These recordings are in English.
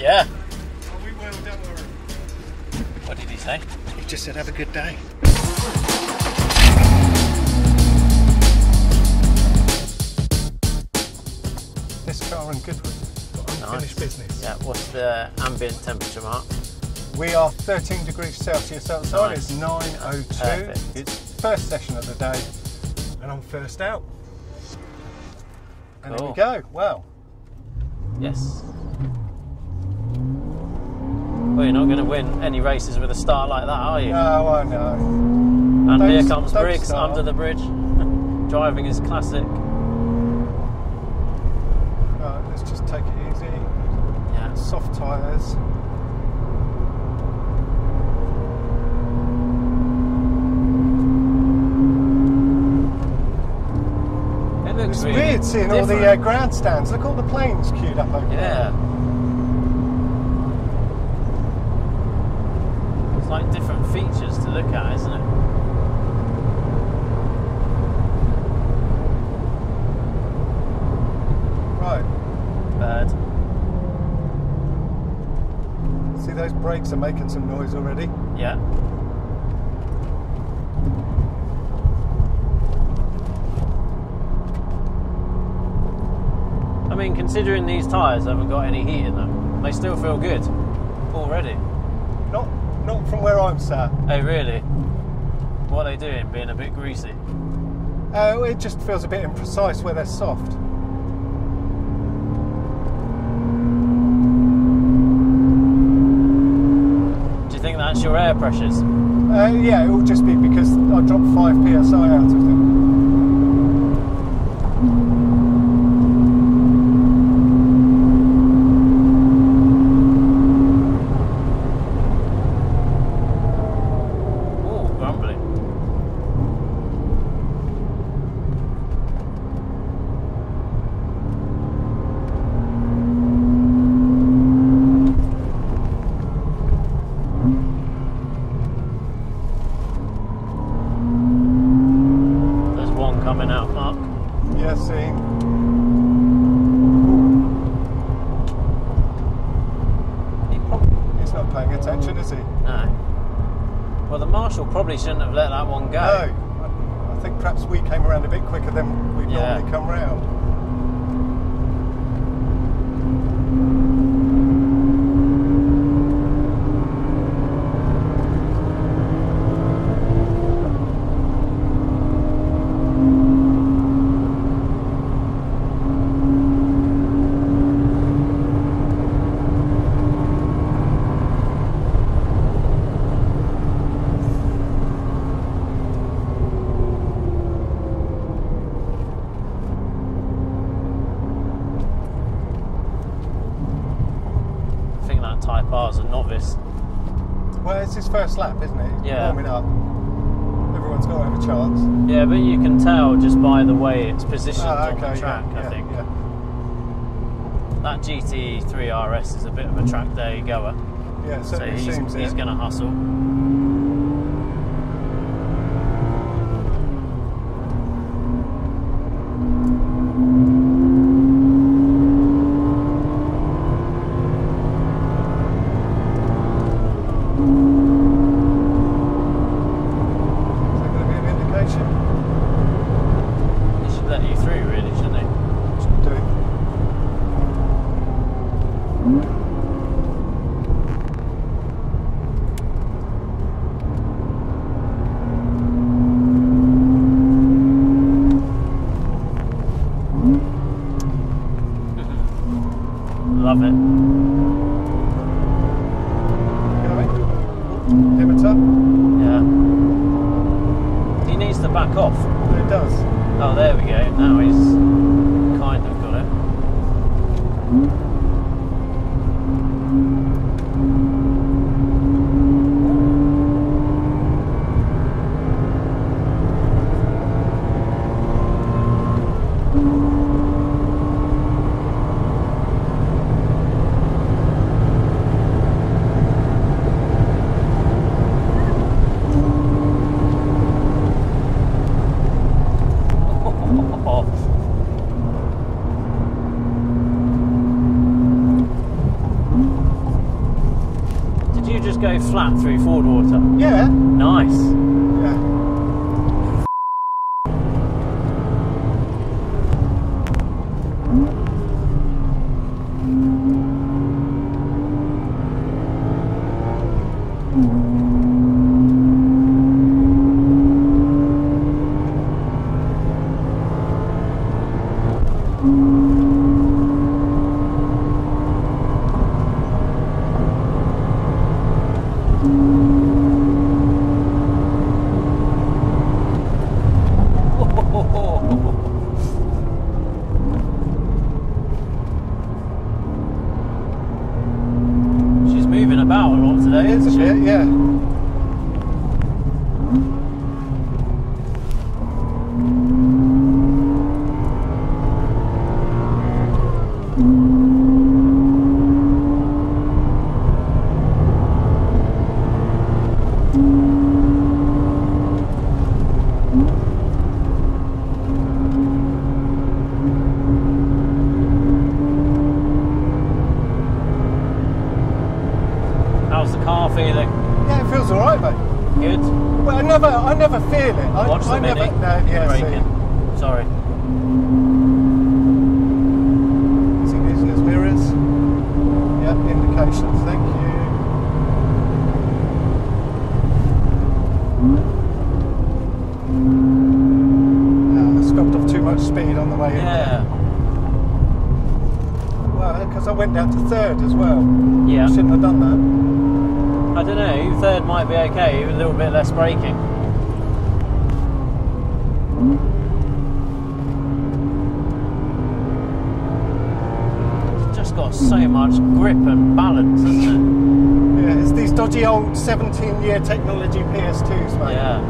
Yeah. Oh, we will, don't worry. What did he say? He just said have a good day. This car in Goodwood, unfinished business. Yeah, what's the ambient temperature, Mark? We are 13 degrees Celsius outside, it's 9:02. Perfect. It's first session of the day, and I'm first out. And Cool. here we go, well. Yes. Well, you're not going to win any races with a start like that, are you? No, I know. And here comes don't Briggs start. under the bridge. Driving is classic. Right, let's just take it easy. Yeah. Soft tyres. It looks It's really weird seeing all the different. grandstands. Look, all the planes queued up over there. Yeah. It's like different features to look at, isn't it? Right. Bird. See, those brakes are making some noise already. Yeah. I mean, considering these tyres haven't got any heat in them, they still feel good already. Not from where I'm sat. Oh, really? What are they doing? Being a bit greasy? It just feels a bit imprecise where they're soft. Do you think that's your air pressures? Yeah, it will just be because I dropped 5 psi out of them. Ooh, grumbly. There's one coming out, Mark. Yeah, see. He's not paying attention, is he? No. Well, the marshal probably shouldn't have let that one go. No. I think perhaps we came around a bit quicker than we Yeah. normally come round. I think that Type R's a novice. Well, it's his first lap, isn't it? He's Yeah. warming up. Everyone's got to have a chance. Yeah, but you can tell just by the way it's positioned on the track, yeah, I think. Yeah. That GT3 RS is a bit of a track day goer, Yeah, it so certainly seems he's it. going to hustle. Is that going to be an indication? He should let you through, really, shouldn't he? Should do. Love it. Limiter. Yeah. He needs to back off. It does. Oh, there we go. Now he's kind of got it. flat through Ford water. Yeah. Nice. Yeah. She's moving about a lot today, isn't she? Yeah. How's the car feeling? Yeah, it feels alright, mate. Good. Well, I never feel it. Watch the Mini. Braking. Sorry. See these as mirrors? Yep, indications. Thank you. I scrubbed off too much speed on the way in. Yeah. Well, because I went down to third as well. Yeah. Shouldn't have done that. I don't know. Third might be okay. A little bit less braking. It's just got so much grip and balance, hasn't it? Yeah, it's these dodgy old 17-year technology PS2s, mate. Yeah.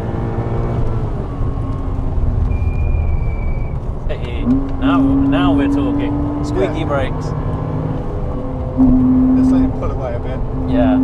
Hey, now we're talking. Squeaky Yeah. brakes. Let's let him pull away a bit. Yeah.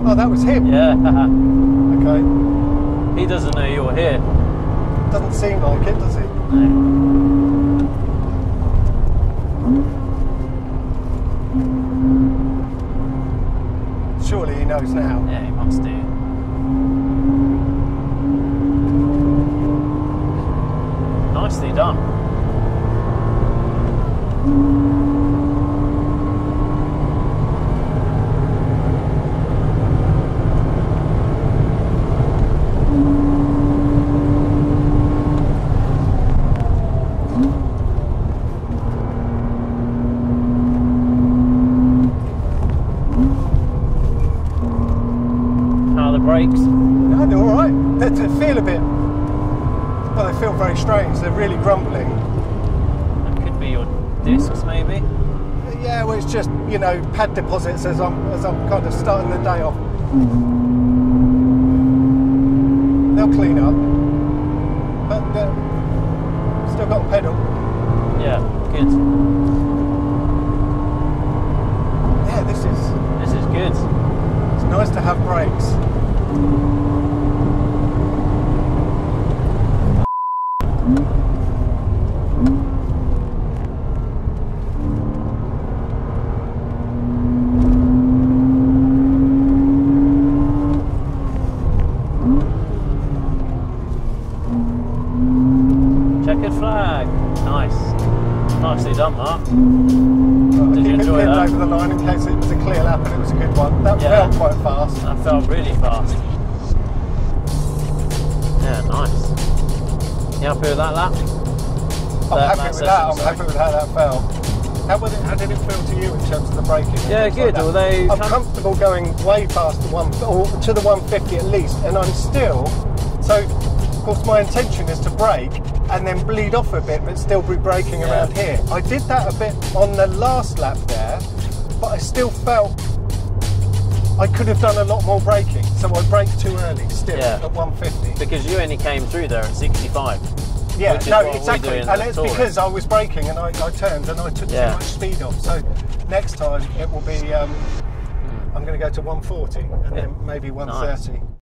Oh, that was him? Yeah. Okay. He doesn't know you're here. Doesn't seem like it, does he? No. Surely he knows now. Yeah, he must do. Nicely done. How are the brakes? No, they're alright. They feel a bit... Well, they feel very strange. They're really grumbling. That could be your discs, maybe. Yeah, well, it's just, you know, pad deposits as I'm kind of starting the day off. They'll clean up. But still got a pedal. Yeah, good. Yeah, this is good. It's nice to have brakes. Checkered flag. Nice. Nicely done, Mark. Did you enjoy that? Over the line in case it was a clear lap and it was a good one. That felt quite fast. That felt really fast. Yeah, nice. You happy with that lap? I'm happy with how that felt. How did it feel to you in terms of the braking? Yeah, good. Like although I'm comfortable going way past the or to the 150 at least, and I'm still. So, of course, my intention is to brake and then bleed off a bit, but still be braking around here. I did that a bit on the last lap there, but I still felt I could have done a lot more braking, so I braked too early still at 150. Because you only came through there at 65. Yeah, which is no, what exactly. we do in And the it's touring. because I was braking and I turned and I took too much speed off. So next time it will be, I'm going to go to 140 and then maybe 130. Nice.